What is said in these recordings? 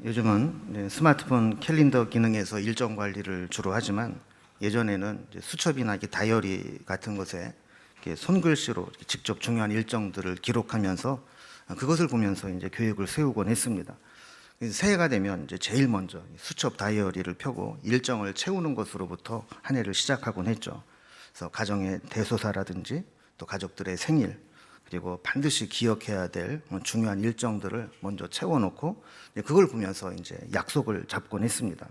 요즘은 스마트폰 캘린더 기능에서 일정 관리를 주로 하지만 예전에는 수첩이나 다이어리 같은 것에 손글씨로 직접 중요한 일정들을 기록하면서 그것을 보면서 계획을 세우곤 했습니다. 새해가 되면 제일 먼저 수첩 다이어리를 펴고 일정을 채우는 것으로부터 한 해를 시작하곤 했죠. 그래서 가정의 대소사라든지 또 가족들의 생일, 그리고 반드시 기억해야 될 중요한 일정들을 먼저 채워놓고 그걸 보면서 약속을 잡곤 했습니다.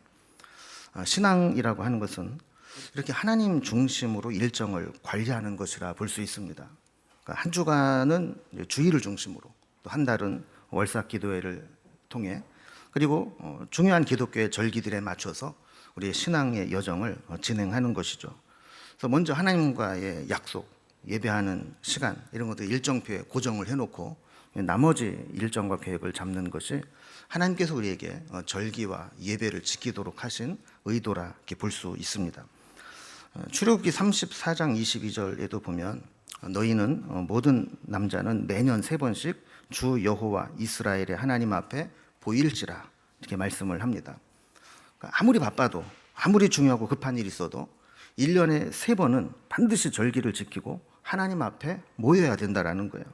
신앙이라고 하는 것은 이렇게 하나님 중심으로 일정을 관리하는 것이라 볼 수 있습니다. 그러니까 한 주간은 주일을 중심으로, 또 한 달은 월삭 기도회를 통해, 그리고 중요한 기독교의 절기들에 맞춰서 우리의 신앙의 여정을 진행하는 것이죠. 그래서 먼저 하나님과의 약속, 예배하는 시간 이런 것들 일정표에 고정을 해놓고 나머지 일정과 계획을 잡는 것이 하나님께서 우리에게 절기와 예배를 지키도록 하신 의도라 이렇게 볼 수 있습니다. 출애굽기 34장 22절에도 보면 너희는 모든 남자는 매년 3번씩 주 여호와 이스라엘의 하나님 앞에 보일지라 이렇게 말씀을 합니다. 그러니까 아무리 바빠도 아무리 중요하고 급한 일이 있어도 1년에 3번은 반드시 절기를 지키고 하나님 앞에 모여야 된다라는 거예요.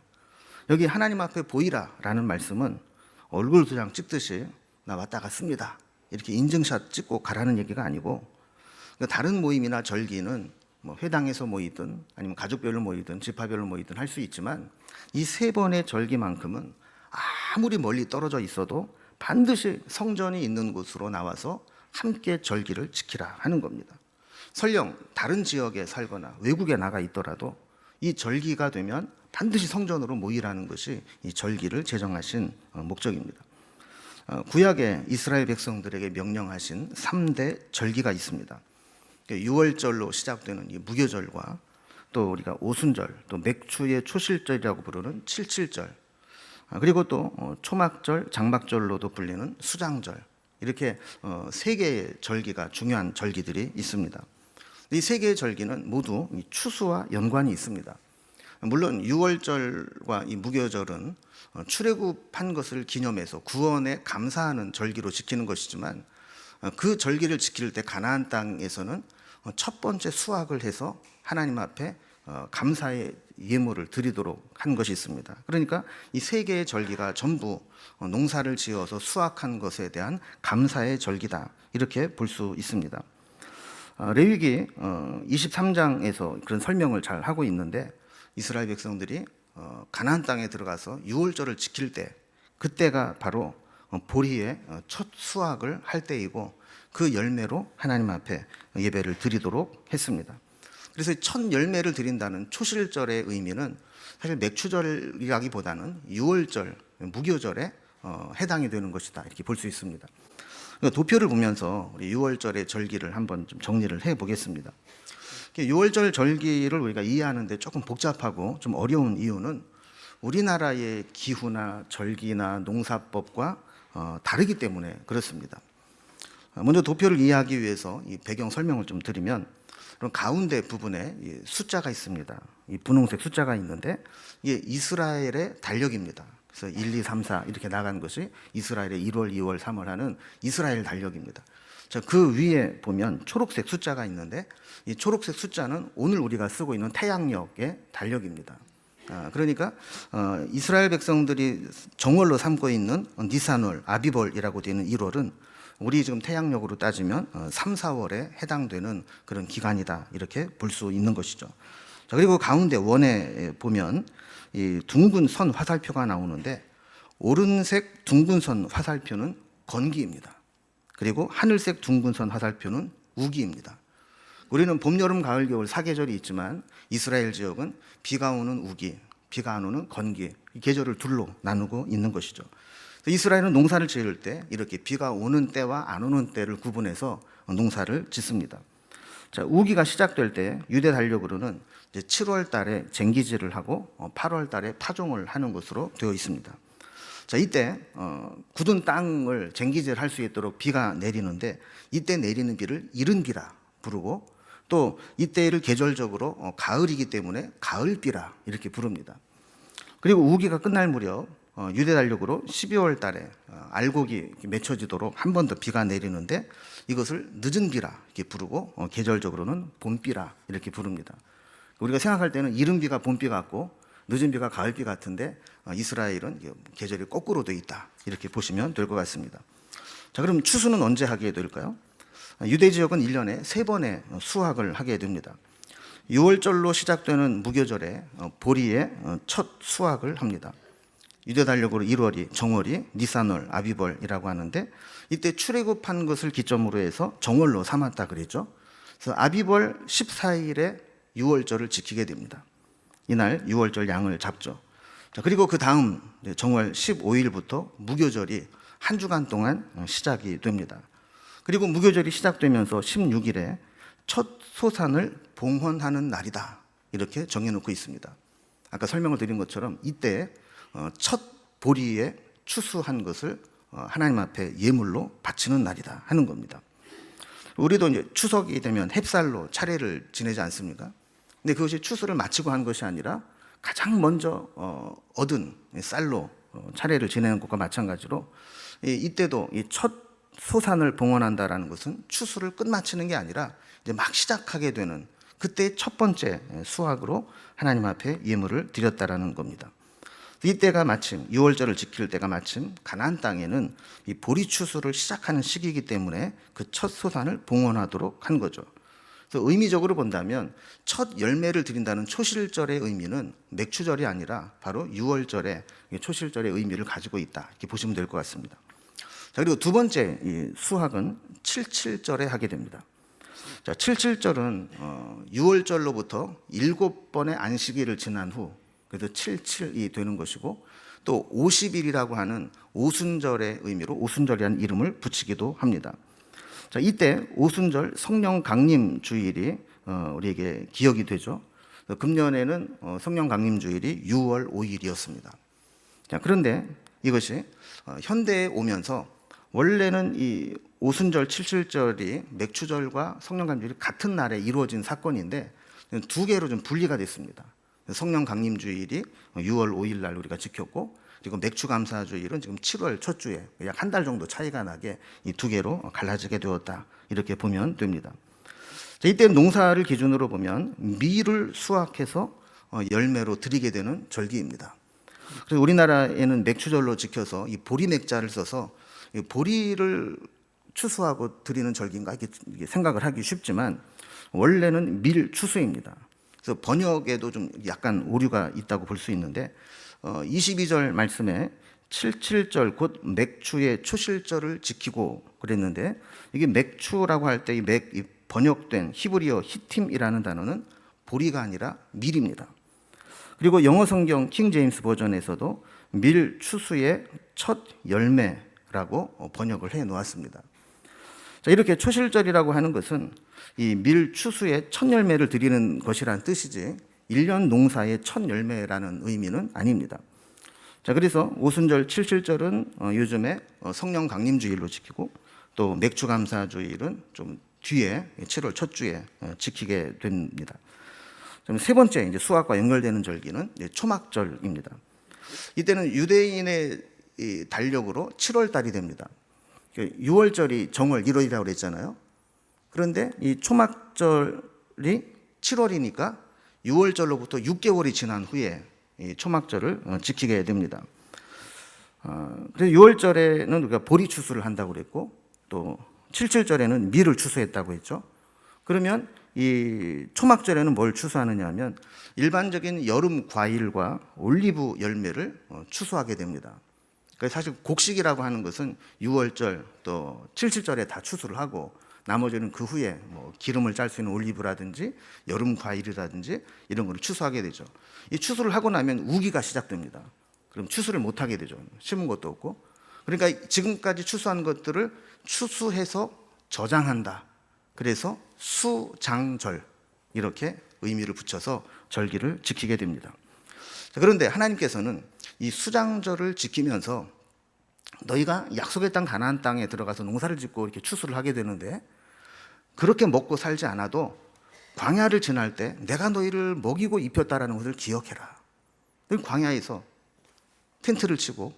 여기 하나님 앞에 보이라라는 말씀은 얼굴 도장 찍듯이 나 왔다 갔습니다 이렇게 인증샷 찍고 가라는 얘기가 아니고, 다른 모임이나 절기는 회당에서 모이든 아니면 가족별로 모이든 지파별로 모이든 할 수 있지만 이 3번의 절기만큼은 아무리 멀리 떨어져 있어도 반드시 성전이 있는 곳으로 나와서 함께 절기를 지키라 하는 겁니다. 설령 다른 지역에 살거나 외국에 나가 있더라도 이 절기가 되면 반드시 성전으로 모이라는 것이 이 절기를 제정하신 목적입니다. 구약의 이스라엘 백성들에게 명령하신 3대 절기가 있습니다. 6월절로 시작되는 이 무교절과 또 우리가 오순절, 또 맥추의 초실절이라고 부르는 칠칠절, 그리고 또 초막절, 장막절로도 불리는 수장절, 이렇게 3개의 절기가 중요한 절기들이 있습니다. 이 3개의 절기는 모두 추수와 연관이 있습니다. 물론 6월절과 이 무교절은 출애굽한 것을 기념해서 구원에 감사하는 절기로 지키는 것이지만, 그 절기를 지킬 때 가나안 땅에서는 첫 번째 수확을 해서 하나님 앞에 감사의 예물을 드리도록 한 것이 있습니다. 그러니까 이 3개의 절기가 전부 농사를 지어서 수확한 것에 대한 감사의 절기다 이렇게 볼 수 있습니다. 레위기 23장에서 그런 설명을 잘 하고 있는데, 이스라엘 백성들이 가나안 땅에 들어가서 6월절을 지킬 때, 그때가 바로 보리의 첫 수확을 할 때이고 그 열매로 하나님 앞에 예배를 드리도록 했습니다. 그래서 첫 열매를 드린다는 초실절의 의미는 사실 맥추절이라기보다는 6월절 무교절에 해당이 되는 것이다 이렇게 볼 수 있습니다. 도표를 보면서 우리 6월절의 절기를 한번 좀 정리를 해 보겠습니다. 6월절 절기를 우리가 이해하는데 조금 복잡하고 좀 어려운 이유는 우리나라의 기후나 절기나 농사법과 다르기 때문에 그렇습니다. 먼저 도표를 이해하기 위해서 이 배경 설명을 좀 드리면, 그럼 가운데 부분에 숫자가 있습니다. 이 분홍색 숫자가 있는데 이게 이스라엘의 달력입니다. 그래서 1, 2, 3, 4 이렇게 나가는 것이 이스라엘의 1월, 2월, 3월 하는 이스라엘 달력입니다. 자, 그 위에 보면 초록색 숫자가 있는데 이 초록색 숫자는 오늘 우리가 쓰고 있는 태양력의 달력입니다. 그러니까 이스라엘 백성들이 정월로 삼고 있는 니산월, 아비벌이라고 되는 1월은 우리 지금 태양력으로 따지면 3, 4월에 해당되는 그런 기간이다 이렇게 볼 수 있는 것이죠. 자, 그리고 가운데 원에 보면 이 둥근 선 화살표가 나오는데, 오른색 둥근 선 화살표는 건기입니다. 그리고 하늘색 둥근 선 화살표는 우기입니다. 우리는 봄, 여름, 가을, 겨울 4계절이 있지만 이스라엘 지역은 비가 오는 우기, 비가 안 오는 건기, 이 계절을 둘로 나누고 있는 것이죠. 이스라엘은 농사를 지을 때 이렇게 비가 오는 때와 안 오는 때를 구분해서 농사를 짓습니다. 자, 우기가 시작될 때 유대 달력으로는 이제 7월 달에 쟁기질을 하고 8월 달에 파종을 하는 것으로 되어 있습니다. 자, 이때 굳은 땅을 쟁기질할 수 있도록 비가 내리는데, 이때 내리는 비를 이른비라 부르고, 또 이때를 계절적으로 가을이기 때문에 가을비라 이렇게 부릅니다. 그리고 우기가 끝날 무렵 유대 달력으로 12월 달에 알곡이 맺혀지도록 한 번 더 비가 내리는데 이것을 늦은 비라 이렇게 부르고 계절적으로는 봄비라 이렇게 부릅니다. 우리가 생각할 때는 이른 비가 봄비 같고 늦은 비가 가을비 같은데 이스라엘은 계절이 거꾸로 돼 있다 이렇게 보시면 될 것 같습니다. 자, 그럼 추수는 언제 하게 될까요? 유대 지역은 1년에 3번의 수확을 하게 됩니다. 6월절로 시작되는 무교절에 보리의 첫 수확을 합니다. 유대 달력으로 1월이 정월이 니산월, 아비벌이라고 하는데 이때 출애굽한 것을 기점으로 해서 정월로 삼았다 그랬죠. 그래서 아비벌 14일에 6월절을 지키게 됩니다. 이날 6월절 양을 잡죠. 자, 그리고 그 다음 정월 15일부터 무교절이 한 주간 동안 시작이 됩니다. 그리고 무교절이 시작되면서 16일에 첫 소산을 봉헌하는 날이다 이렇게 정해놓고 있습니다. 아까 설명을 드린 것처럼 이때 첫 보리에 추수한 것을 하나님 앞에 예물로 바치는 날이다 하는 겁니다. 우리도 이제 추석이 되면 햅쌀로 차례를 지내지 않습니까? 근데 그것이 추수를 마치고 한 것이 아니라 가장 먼저 얻은 쌀로 차례를 지내는 것과 마찬가지로 이때도 이 첫 소산을 봉헌한다라는 것은 추수를 끝마치는 게 아니라 이제 막 시작하게 되는 그때 첫 번째 수확으로 하나님 앞에 예물을 드렸다라는 겁니다. 이때가 마침 6월절을 지킬 때가 마침 가나안 땅에는 이 보리 추수를 시작하는 시기이기 때문에 그 첫 소산을 봉헌하도록 한 거죠. 그래서 의미적으로 본다면 첫 열매를 드린다는 초실절의 의미는 맥추절이 아니라 바로 6월절의 초실절의 의미를 가지고 있다 이렇게 보시면 될 것 같습니다. 자, 그리고 두 번째 이 수확은 77절에 하게 됩니다. 자, 77절은 6월절로부터 7번의 안식일을 지난 후 그래서 77이 되는 것이고 또 50일이라고 하는 오순절의 의미로 오순절이라는 이름을 붙이기도 합니다. 자, 이때 오순절 성령 강림 주일이 우리에게 기억이 되죠. 금년에는 성령 강림 주일이 6월 5일이었습니다. 자, 그런데 이것이 현대에 오면서 원래는 이 오순절 77절이 맥추절과 성령 강림 주일이 같은 날에 이루어진 사건인데 두 개로 좀 분리가 됐습니다. 성령 강림 주일이 6월 5일 날 우리가 지켰고 그리고 맥추감사주일은 지금 7월 첫 주에 약 한 달 정도 차이가 나게 이 두 개로 갈라지게 되었다 이렇게 보면 됩니다. 자, 이때 농사를 기준으로 보면 밀을 수확해서 열매로 드리게 되는 절기입니다. 그래서 우리나라에는 맥추절로 지켜서 이 보리맥자를 써서 이 보리를 추수하고 드리는 절기인가 이렇게 생각을 하기 쉽지만 원래는 밀 추수입니다. 그래서 번역에도 좀 약간 오류가 있다고 볼 수 있는데 22절 말씀에 77절 곧 맥추의 초실절을 지키고 그랬는데 이게 맥추라고 할 때 이 번역된 히브리어 히팀이라는 단어는 보리가 아니라 밀입니다. 그리고 영어 성경 킹 제임스 버전에서도 밀 추수의 첫 열매라고 번역을 해 놓았습니다. 자, 이렇게 초실절이라고 하는 것은 이 밀 추수의 첫 열매를 드리는 것이라는 뜻이지 1년 농사의 첫 열매라는 의미는 아닙니다. 자, 그래서 오순절 77절은 요즘에 성령 강림주일로 지키고 또 맥추감사주일은 좀 뒤에 7월 첫 주에 지키게 됩니다. 세 번째 이제 수학과 연결되는 절기는 초막절입니다. 이때는 유대인의 달력으로 7월 달이 됩니다. 6월절이 정월 1월이라고 그랬잖아요. 그런데 이 초막절이 7월이니까 6월절로부터 6개월이 지난 후에 이 초막절을 지키게 됩니다. 그래서 6월절에는 우리가 보리 추수를 한다고 그랬고 또 77절에는 밀을 추수했다고 했죠. 그러면 이 초막절에는 뭘 추수하느냐 하면 일반적인 여름 과일과 올리브 열매를 추수하게 됩니다. 그러니까 사실 곡식이라고 하는 것은 6월절 또 77절에 다 추수를 하고 나머지는 그 후에 뭐 기름을 짤 수 있는 올리브라든지 여름 과일이라든지 이런 거를 추수하게 되죠. 이 추수를 하고 나면 우기가 시작됩니다. 그럼 추수를 못 하게 되죠. 심은 것도 없고. 그러니까 지금까지 추수한 것들을 추수해서 저장한다. 그래서 수장절 이렇게 의미를 붙여서 절기를 지키게 됩니다. 그런데 하나님께서는 이 수장절을 지키면서 너희가 약속의 땅 가나안 땅에 들어가서 농사를 짓고 이렇게 추수를 하게 되는데 그렇게 먹고 살지 않아도 광야를 지날 때 내가 너희를 먹이고 입혔다라는 것을 기억해라. 광야에서 텐트를 치고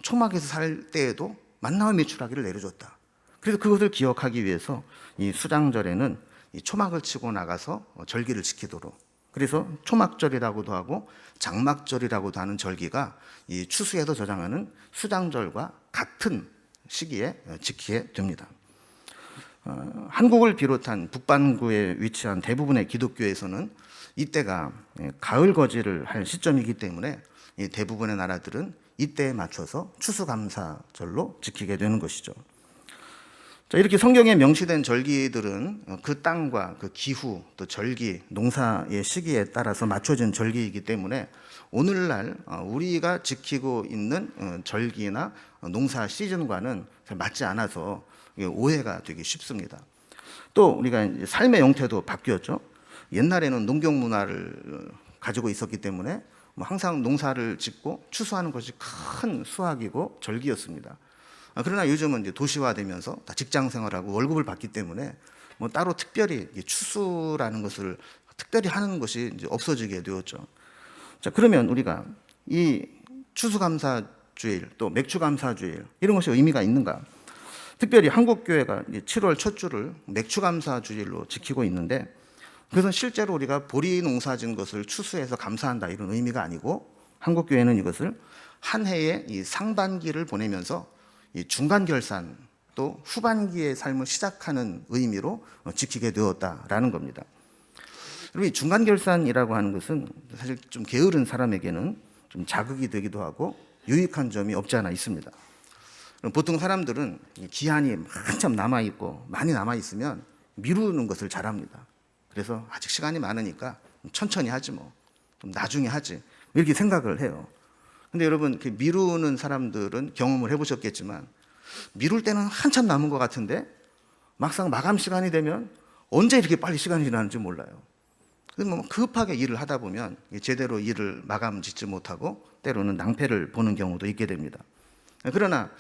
초막에서 살 때에도 만나와 메추라기를 내려줬다. 그래서 그것을 기억하기 위해서 이 수장절에는 이 초막을 치고 나가서 절기를 지키도록, 그래서 초막절이라고도 하고 장막절이라고도 하는 절기가 이 추수에서 저장하는 수장절과 같은 시기에 지키게 됩니다. 한국을 비롯한 북반구에 위치한 대부분의 기독교에서는 이때가 가을 거지를 할 시점이기 때문에 대부분의 나라들은 이때에 맞춰서 추수감사절로 지키게 되는 것이죠. 자, 이렇게 성경에 명시된 절기들은 그 땅과 그 기후, 또 절기, 농사의 시기에 따라서 맞춰진 절기이기 때문에 오늘날 우리가 지키고 있는 절기나 농사 시즌과는 맞지 않아서 오해가 되기 쉽습니다. 또 우리가 삶의 형태도 바뀌었죠. 옛날에는 농경 문화를 가지고 있었기 때문에 항상 농사를 짓고 추수하는 것이 큰 수확이고 절기였습니다. 그러나 요즘은 이제 도시화되면서 다 직장 생활하고 월급을 받기 때문에 따로 특별히 추수라는 것을 특별히 하는 것이 이제 없어지게 되었죠. 자, 그러면 우리가 이 추수감사주일 또 맥추감사주일 이런 것이 의미가 있는가? 특별히 한국교회가 7월 첫 주를 맥추감사주일로 지키고 있는데, 그것은 실제로 우리가 보리 농사진 것을 추수해서 감사한다 이런 의미가 아니고, 한국교회는 이것을 한 해의 이 상반기를 보내면서 이 중간결산 또 후반기의 삶을 시작하는 의미로 지키게 되었다라는 겁니다. 그리고 이 중간결산이라고 하는 것은 사실 좀 게으른 사람에게는 좀 자극이 되기도 하고 유익한 점이 없지 않아 있습니다. 보통 사람들은 기한이 한참 남아있고 많이 남아있으면 미루는 것을 잘합니다. 그래서 아직 시간이 많으니까 천천히 하지 좀 나중에 하지 이렇게 생각을 해요. 근데 여러분, 미루는 사람들은 경험을 해보셨겠지만 미룰 때는 한참 남은 것 같은데 막상 마감 시간이 되면 언제 이렇게 빨리 시간이 지나는지 몰라요. 그래서 급하게 일을 하다 보면 제대로 일을 마감 짓지 못하고 때로는 낭패를 보는 경우도 있게 됩니다. 그러나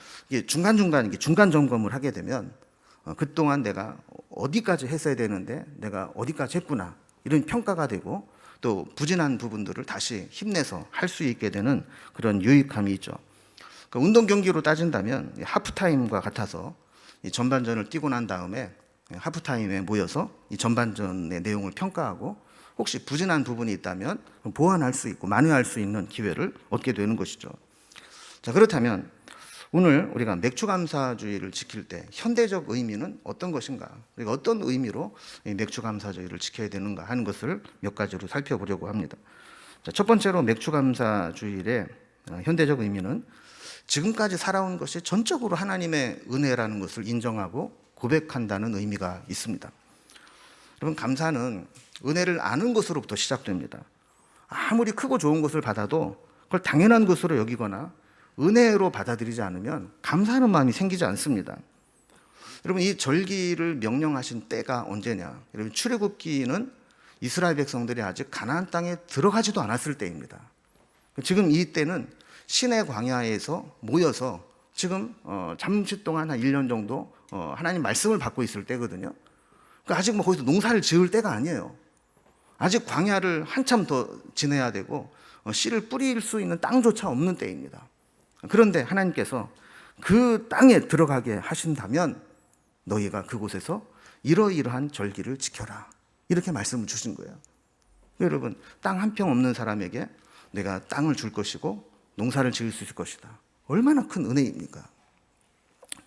중간중간 중간 점검을 하게 되면 그동안 내가 어디까지 했어야 되는데 내가 어디까지 했구나 이런 평가가 되고, 또 부진한 부분들을 다시 힘내서 할 수 있게 되는 그런 유익함이 있죠. 그러니까 운동 경기로 따진다면 하프타임과 같아서 이 전반전을 뛰고 난 다음에 하프타임에 모여서 이 전반전의 내용을 평가하고 혹시 부진한 부분이 있다면 보완할 수 있고 만회할 수 있는 기회를 얻게 되는 것이죠. 자, 그렇다면 오늘 우리가 맥추감사주의를 지킬 때 현대적 의미는 어떤 것인가, 우리가 어떤 의미로 맥추감사주의를 지켜야 되는가 하는 것을 몇 가지로 살펴보려고 합니다. 자, 첫 번째로 맥추감사주의의 현대적 의미는 지금까지 살아온 것이 전적으로 하나님의 은혜라는 것을 인정하고 고백한다는 의미가 있습니다. 여러분, 감사는 은혜를 아는 것으로부터 시작됩니다. 아무리 크고 좋은 것을 받아도 그걸 당연한 것으로 여기거나 은혜로 받아들이지 않으면 감사하는 마음이 생기지 않습니다. 여러분, 이 절기를 명령하신 때가 언제냐? 여러분, 출애굽기는 이스라엘 백성들이 아직 가나안 땅에 들어가지도 않았을 때입니다. 지금 이 때는 시내 광야에서 모여서 지금 잠시 동안 한 1년 정도 하나님 말씀을 받고 있을 때거든요. 그러니까 아직 거기서 농사를 지을 때가 아니에요. 아직 광야를 한참 더 지내야 되고 씨를 뿌릴 수 있는 땅조차 없는 때입니다. 그런데 하나님께서 그 땅에 들어가게 하신다면 너희가 그곳에서 이러이러한 절기를 지켜라, 이렇게 말씀을 주신 거예요. 여러분, 땅 한 평 없는 사람에게 내가 땅을 줄 것이고 농사를 지을 수 있을 것이다. 얼마나 큰 은혜입니까?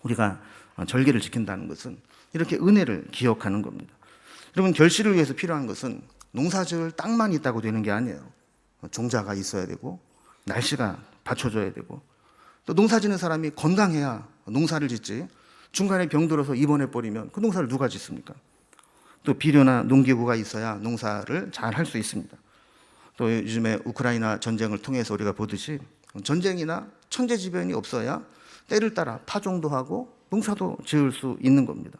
우리가 절기를 지킨다는 것은 이렇게 은혜를 기억하는 겁니다. 여러분, 결실을 위해서 필요한 것은 농사 지을 땅만 있다고 되는 게 아니에요. 종자가 있어야 되고 날씨가 받쳐줘야 되고 또 농사 짓는 사람이 건강해야 농사를 짓지, 중간에 병들어서 입원해 버리면 그 농사를 누가 짓습니까? 또 비료나 농기구가 있어야 농사를 잘 할 수 있습니다. 또 요즘에 우크라이나 전쟁을 통해서 우리가 보듯이 전쟁이나 천재지변이 없어야 때를 따라 파종도 하고 농사도 지을 수 있는 겁니다.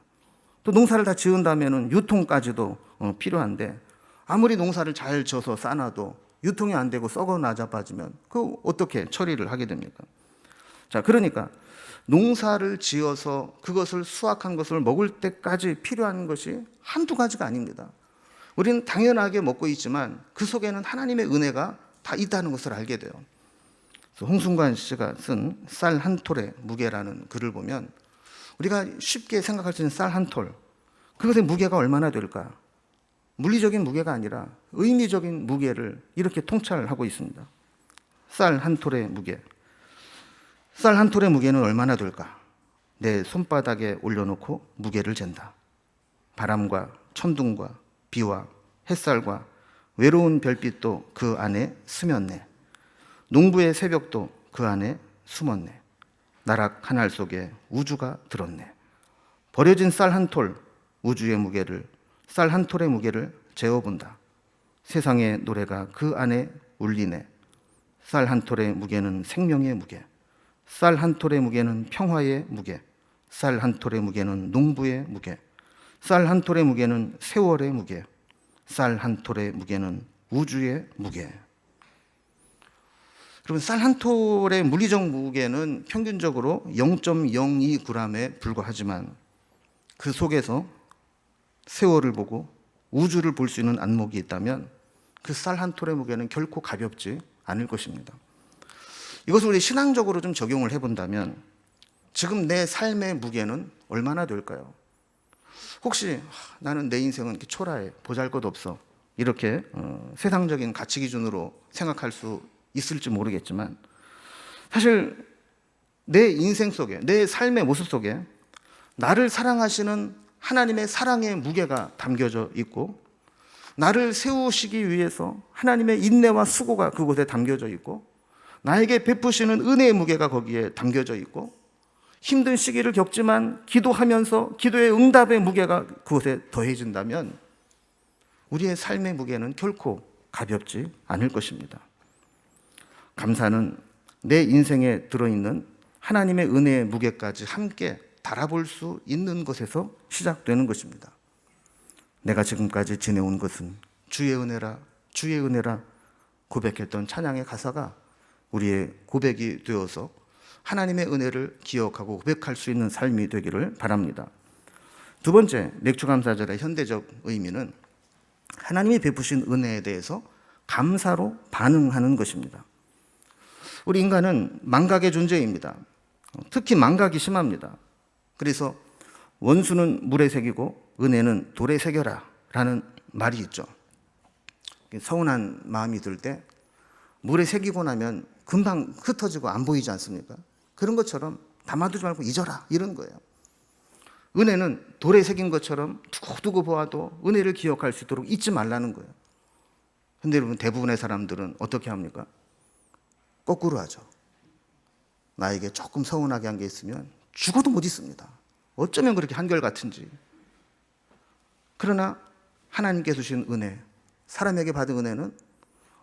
또 농사를 다 지은다면 유통까지도 필요한데 아무리 농사를 잘 져서 싸놔도 유통이 안 되고 썩어 나자빠지면 그 어떻게 처리를 하게 됩니까? 자, 그러니까 농사를 지어서 그것을 수확한 것을 먹을 때까지 필요한 것이 한두 가지가 아닙니다. 우리는 당연하게 먹고 있지만 그 속에는 하나님의 은혜가 다 있다는 것을 알게 돼요. 그래서 홍순관 씨가 쓴 쌀 한 톨의 무게라는 글을 보면 우리가 쉽게 생각할 수 있는 쌀 한 톨, 그것의 무게가 얼마나 될까? 물리적인 무게가 아니라 의미적인 무게를 이렇게 통찰하고 있습니다. 쌀 한 톨의 무게. 쌀 한 톨의 무게는 얼마나 될까? 내 손바닥에 올려놓고 무게를 잰다. 바람과 천둥과 비와 햇살과 외로운 별빛도 그 안에 스쳤네. 농부의 새벽도 그 안에 숨었네. 나락 하늘 속에 우주가 들었네. 버려진 쌀 한 톨, 우주의 무게를, 쌀 한 톨의 무게를 재어본다. 세상의 노래가 그 안에 울리네. 쌀 한 톨의 무게는 생명의 무게, 쌀 한 톨의 무게는 평화의 무게, 쌀 한 톨의 무게는 농부의 무게, 쌀 한 톨의 무게는 세월의 무게, 쌀 한 톨의 무게는 우주의 무게. 여러분, 쌀 한 톨의 물리적 무게는 평균적으로 0.02g에 불과하지만 그 속에서 세월을 보고 우주를 볼 수 있는 안목이 있다면 그 쌀 한 톨의 무게는 결코 가볍지 않을 것입니다. 이것을 우리 신앙적으로 좀 적용을 해본다면 지금 내 삶의 무게는 얼마나 될까요? 혹시 나는 내 인생은 이렇게 초라해, 보잘것없어, 이렇게 세상적인 가치 기준으로 생각할 수 있을지 모르겠지만 사실 내 인생 속에, 내 삶의 모습 속에 나를 사랑하시는 하나님의 사랑의 무게가 담겨져 있고 나를 세우시기 위해서 하나님의 인내와 수고가 그곳에 담겨져 있고 나에게 베푸시는 은혜의 무게가 거기에 담겨져 있고 힘든 시기를 겪지만 기도하면서 기도의 응답의 무게가 그곳에 더해진다면 우리의 삶의 무게는 결코 가볍지 않을 것입니다. 감사는 내 인생에 들어있는 하나님의 은혜의 무게까지 함께 달아볼 수 있는 것에서 시작되는 것입니다. 내가 지금까지 지내온 것은 주의 은혜라, 주의 은혜라 고백했던 찬양의 가사가 우리의 고백이 되어서 하나님의 은혜를 기억하고 고백할 수 있는 삶이 되기를 바랍니다. 두 번째, 맥주감사절의 현대적 의미는 하나님이 베푸신 은혜에 대해서 감사로 반응하는 것입니다. 우리 인간은 망각의 존재입니다. 특히 망각이 심합니다. 그래서 원수는 물에 새기고 은혜는 돌에 새겨라 라는 말이 있죠. 서운한 마음이 들 때 물에 새기고 나면 금방 흩어지고 안 보이지 않습니까? 그런 것처럼 담아두지 말고 잊어라, 이런 거예요. 은혜는 돌에 새긴 것처럼 두고두고 보아도 은혜를 기억할 수 있도록 잊지 말라는 거예요. 근데 여러분, 대부분의 사람들은 어떻게 합니까? 거꾸로 하죠. 나에게 조금 서운하게 한 게 있으면 죽어도 못 잊습니다. 어쩌면 그렇게 한결같은지. 그러나 하나님께서 주신 은혜, 사람에게 받은 은혜는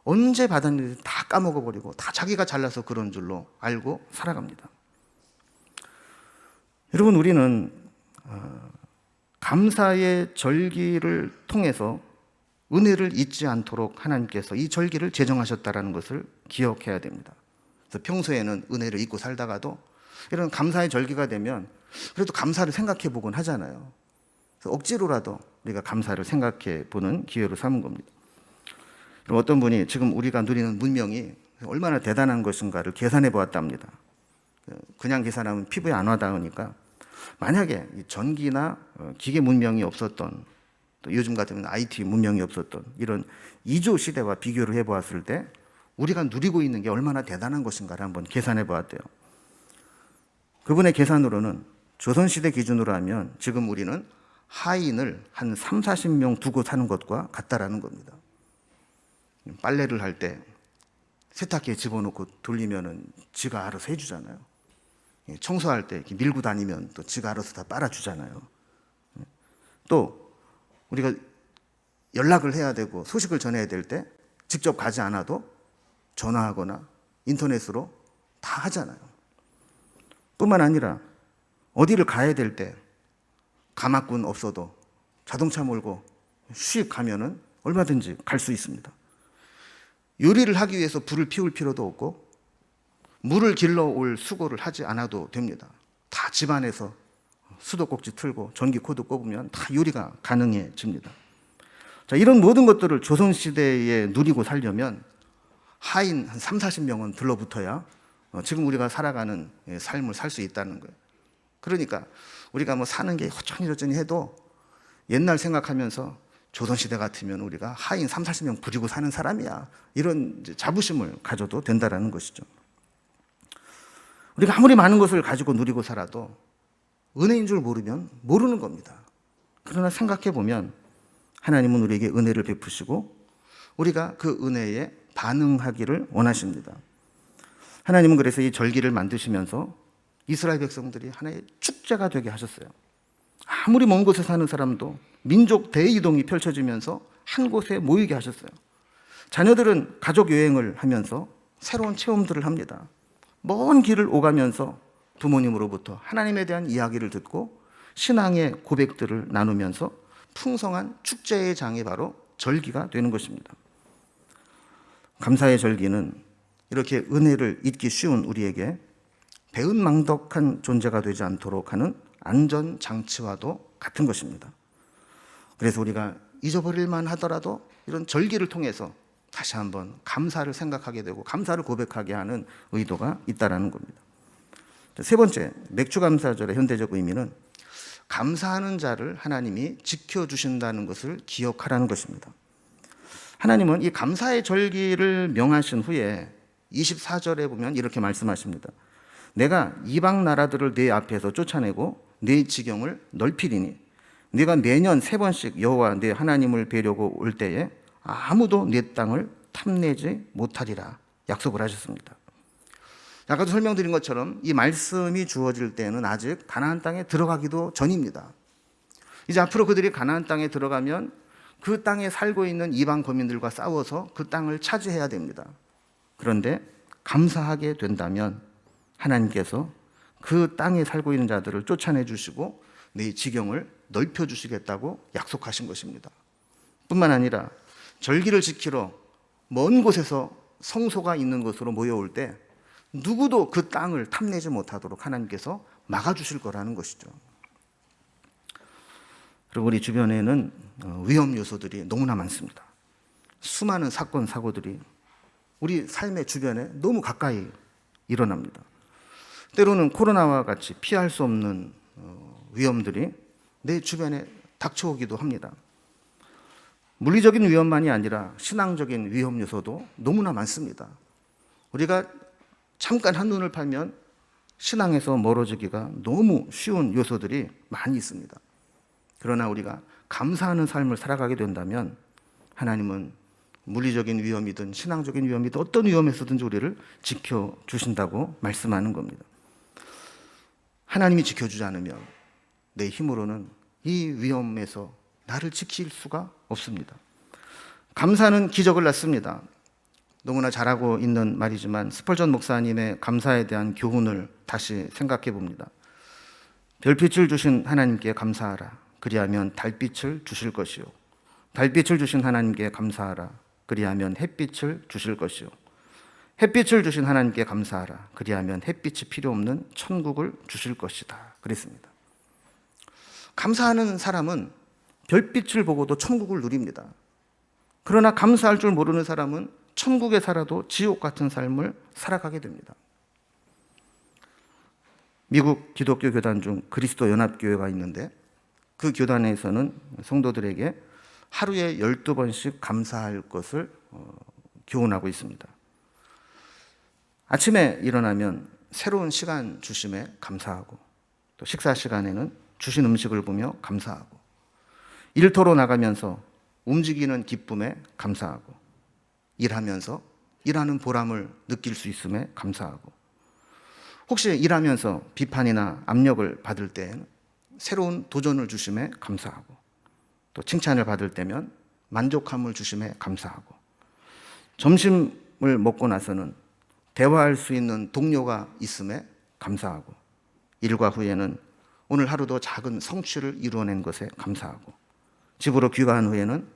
언제 받았는지 다 까먹어버리고 다 자기가 잘나서 그런 줄로 알고 살아갑니다. 여러분, 우리는 감사의 절기를 통해서 은혜를 잊지 않도록 하나님께서 이 절기를 제정하셨다는 것을 기억해야 됩니다. 그래서 평소에는 은혜를 잊고 살다가도 이런 감사의 절기가 되면 그래도 감사를 생각해 보곤 하잖아요. 그래서 억지로라도 우리가 감사를 생각해 보는 기회로 삼은 겁니다. 그럼 어떤 분이 지금 우리가 누리는 문명이 얼마나 대단한 것인가를 계산해 보았답니다. 그냥 계산하면 피부에 안 와닿으니까 만약에 전기나 기계 문명이 없었던, 또 요즘 같으면 IT 문명이 없었던 이런 이조 시대와 비교를 해보았을 때 우리가 누리고 있는 게 얼마나 대단한 것인가를 한번 계산해 보았대요. 그분의 계산으로는 조선시대 기준으로 하면 지금 우리는 하인을 한 3, 40명 두고 사는 것과 같다라는 겁니다. 빨래를 할 때 세탁기에 집어넣고 돌리면은 지가 알아서 해주잖아요. 청소할 때 이렇게 밀고 다니면 또 지가 알아서 다 빨아주잖아요. 또 우리가 연락을 해야 되고 소식을 전해야 될 때 직접 가지 않아도 전화하거나 인터넷으로 다 하잖아요. 뿐만 아니라 어디를 가야 될 때 가마꾼 없어도 자동차 몰고 휙 가면은 얼마든지 갈 수 있습니다. 요리를 하기 위해서 불을 피울 필요도 없고 물을 길러올 수고를 하지 않아도 됩니다. 다 집안에서 수도꼭지 틀고 전기 코드 꼽으면 다 요리가 가능해집니다. 자, 이런 모든 것들을 조선시대에 누리고 살려면 하인 한 3, 40명은 들러붙어야 지금 우리가 살아가는 삶을 살 수 있다는 거예요. 그러니까 우리가 뭐 사는 게 허전히 해도 옛날 생각하면서 조선시대 같으면 우리가 하인 3, 40명 부리고 사는 사람이야, 이런 이제 자부심을 가져도 된다는 것이죠. 우리가 아무리 많은 것을 가지고 누리고 살아도 은혜인 줄 모르면 모르는 겁니다. 그러나 생각해 보면 하나님은 우리에게 은혜를 베푸시고 우리가 그 은혜에 반응하기를 원하십니다. 하나님은 그래서 이 절기를 만드시면서 이스라엘 백성들이 하나의 축제가 되게 하셨어요. 아무리 먼 곳에 사는 사람도 민족 대이동이 펼쳐지면서 한 곳에 모이게 하셨어요. 자녀들은 가족 여행을 하면서 새로운 체험들을 합니다. 먼 길을 오가면서 부모님으로부터 하나님에 대한 이야기를 듣고 신앙의 고백들을 나누면서 풍성한 축제의 장이 바로 절기가 되는 것입니다. 감사의 절기는 이렇게 은혜를 잊기 쉬운 우리에게 배은망덕한 존재가 되지 않도록 하는 안전장치와도 같은 것입니다. 그래서 우리가 잊어버릴만 하더라도 이런 절기를 통해서 다시 한번 감사를 생각하게 되고 감사를 고백하게 하는 의도가 있다는 겁니다. 세 번째, 맥주감사절의 현대적 의미는 감사하는 자를 하나님이 지켜주신다는 것을 기억하라는 것입니다. 하나님은 이 감사의 절기를 명하신 후에 24절에 보면 이렇게 말씀하십니다. 내가 이방 나라들을 네 앞에서 쫓아내고 네 지경을 넓히리니 네가 매년 3번씩 여호와 네 하나님을 뵈려고 올 때에 아무도 네 땅을 탐내지 못하리라 약속을 하셨습니다. 아까도 설명드린 것처럼 이 말씀이 주어질 때는 아직 가나안 땅에 들어가기도 전입니다. 이제 앞으로 그들이 가나안 땅에 들어가면 그 땅에 살고 있는 이방 거민들과 싸워서 그 땅을 차지해야 됩니다. 그런데 감사하게 된다면 하나님께서 그 땅에 살고 있는 자들을 쫓아내 주시고 네 지경을 넓혀 주시겠다고 약속하신 것입니다. 뿐만 아니라 절기를 지키러 먼 곳에서 성소가 있는 곳으로 모여올 때 누구도 그 땅을 탐내지 못하도록 하나님께서 막아주실 거라는 것이죠. 그리고 우리 주변에는 위험 요소들이 너무나 많습니다. 수많은 사건, 사고들이 우리 삶의 주변에 너무 가까이 일어납니다. 때로는 코로나와 같이 피할 수 없는 위험들이 내 주변에 닥쳐오기도 합니다. 물리적인 위험만이 아니라 신앙적인 위험 요소도 너무나 많습니다. 우리가 잠깐 한눈을 팔면 신앙에서 멀어지기가 너무 쉬운 요소들이 많이 있습니다. 그러나 우리가 감사하는 삶을 살아가게 된다면 하나님은 물리적인 위험이든 신앙적인 위험이든 어떤 위험에서든지 우리를 지켜주신다고 말씀하는 겁니다. 하나님이 지켜주지 않으면 내 힘으로는 이 위험에서 나를 지킬 수가 없습니다. 감사는 기적을 낳습니다. 너무나 잘하고 있는 말이지만 스펄전 목사님의 감사에 대한 교훈을 다시 생각해 봅니다. 별빛을 주신 하나님께 감사하라. 그리하면 달빛을 주실 것이요. 달빛을 주신 하나님께 감사하라. 그리하면 햇빛을 주실 것이요. 햇빛을 주신 하나님께 감사하라. 그리하면 햇빛이 필요 없는 천국을 주실 것이다. 그랬습니다. 감사하는 사람은 별빛을 보고도 천국을 누립니다. 그러나 감사할 줄 모르는 사람은 천국에 살아도 지옥 같은 삶을 살아가게 됩니다. 미국 기독교 교단 중 그리스도 연합교회가 있는데 그 교단에서는 성도들에게 하루에 12번씩 감사할 것을 교훈하고 있습니다. 아침에 일어나면 새로운 시간 주심에 감사하고, 또 식사 시간에는 주신 음식을 보며 감사하고, 일터로 나가면서 움직이는 기쁨에 감사하고, 일하면서 일하는 보람을 느낄 수 있음에 감사하고, 혹시 일하면서 비판이나 압력을 받을 때에는 새로운 도전을 주심에 감사하고, 또 칭찬을 받을 때면 만족함을 주심에 감사하고, 점심을 먹고 나서는 대화할 수 있는 동료가 있음에 감사하고, 일과 후에는 오늘 하루도 작은 성취를 이루어낸 것에 감사하고, 집으로 귀가한 후에는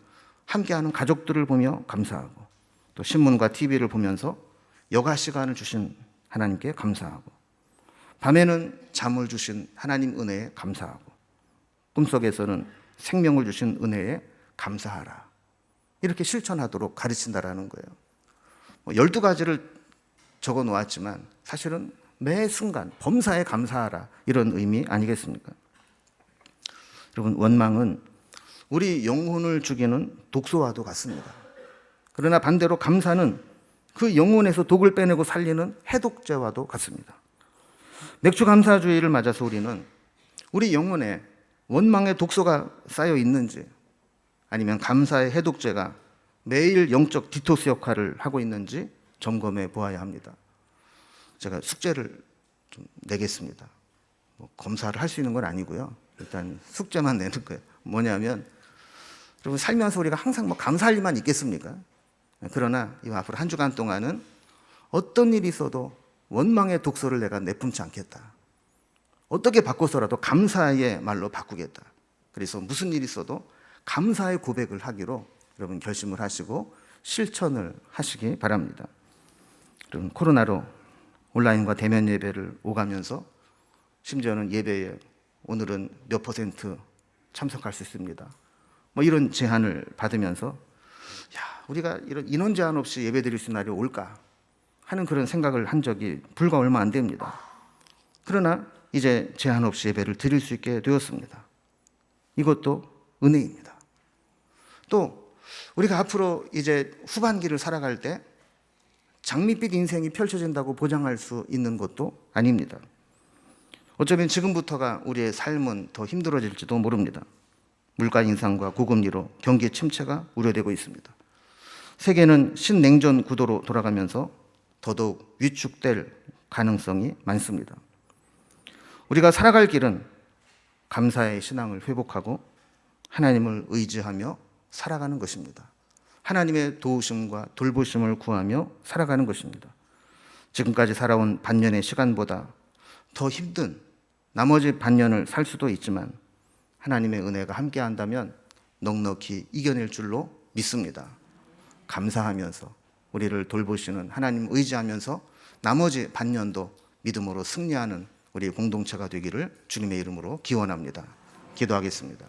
함께하는 가족들을 보며 감사하고, 또 신문과 TV를 보면서 여가 시간을 주신 하나님께 감사하고, 밤에는 잠을 주신 하나님 은혜에 감사하고, 꿈속에서는 생명을 주신 은혜에 감사하라. 이렇게 실천하도록 가르친다라는 거예요. 12가지를 적어 놓았지만 사실은 매 순간 범사에 감사하라, 이런 의미 아니겠습니까? 여러분, 원망은 우리 영혼을 죽이는 독소와도 같습니다. 그러나 반대로 감사는 그 영혼에서 독을 빼내고 살리는 해독제와도 같습니다. 맥주 감사주의를 맞아서 우리는 우리 영혼에 원망의 독소가 쌓여 있는지, 아니면 감사의 해독제가 매일 영적 디토스 역할을 하고 있는지 점검해 보아야 합니다. 제가 숙제를 좀 내겠습니다. 검사를 할 수 있는 건 아니고요. 일단 숙제만 내는 거예요. 뭐냐면, 여러분, 살면서 우리가 항상 감사할 일만 있겠습니까? 그러나 이 앞으로 한 주간 동안은 어떤 일이 있어도 원망의 독소를 내가 내뿜지 않겠다. 어떻게 바꿔서라도 감사의 말로 바꾸겠다. 그래서 무슨 일이 있어도 감사의 고백을 하기로 여러분 결심을 하시고 실천을 하시기 바랍니다. 여러분, 코로나로 온라인과 대면 예배를 오가면서 심지어는 예배에 오늘은 몇 % 참석할 수 있습니다, 이런 제한을 받으면서 우리가 이런 인원 제한 없이 예배 드릴 수 있는 날이 올까 하는 그런 생각을 한 적이 불과 얼마 안 됩니다. 그러나 이제 제한 없이 예배를 드릴 수 있게 되었습니다. 이것도 은혜입니다. 또 우리가 앞으로 이제 후반기를 살아갈 때 장밋빛 인생이 펼쳐진다고 보장할 수 있는 것도 아닙니다. 어쩌면 지금부터가 우리의 삶은 더 힘들어질지도 모릅니다. 물가 인상과 고금리로 경기 침체가 우려되고 있습니다. 세계는 신냉전 구도로 돌아가면서 더더욱 위축될 가능성이 많습니다. 우리가 살아갈 길은 감사의 신앙을 회복하고 하나님을 의지하며 살아가는 것입니다. 하나님의 도우심과 돌보심을 구하며 살아가는 것입니다. 지금까지 살아온 반년의 시간보다 더 힘든 나머지 반년을 살 수도 있지만 하나님의 은혜가 함께한다면 넉넉히 이겨낼 줄로 믿습니다. 감사하면서 우리를 돌보시는 하나님 의지하면서 나머지 반년도 믿음으로 승리하는 우리 공동체가 되기를 주님의 이름으로 기원합니다. 기도하겠습니다.